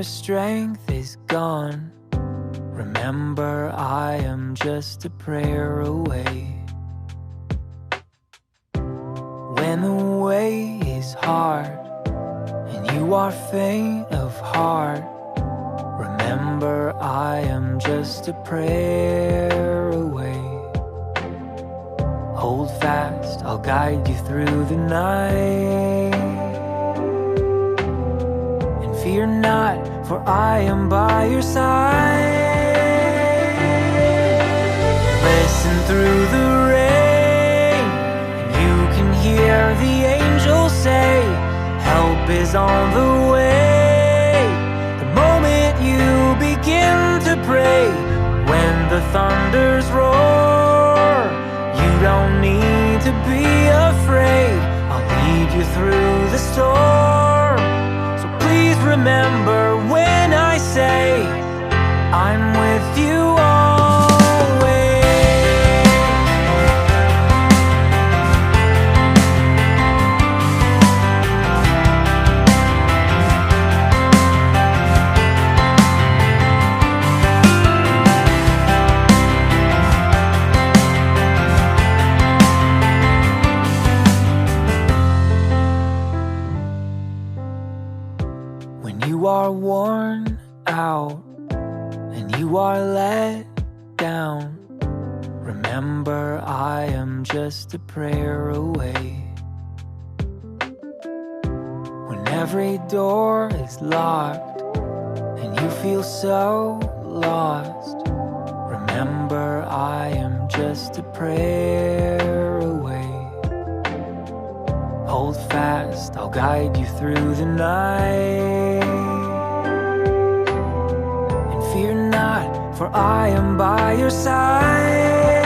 strength is gone, remember I am just a prayer away. When the way is hard and you are faint of heart, remember I am just a prayer away. Hold fast, I'll guide you through the night. And fear not, for I am by your side. Listen through the rain, and you can hear the angels say, help is on the way. The moment you begin to pray, when the thunders roar, you don't need to be afraid. I'll lead you through the storm. So please remember when I say I'm with you always. When you are worn out and you are let down, remember I am just a prayer away. When every door is locked and you feel so lost, remember I am just a prayer away. Hold fast, I'll guide you through the night. And fear not, for I am by your side.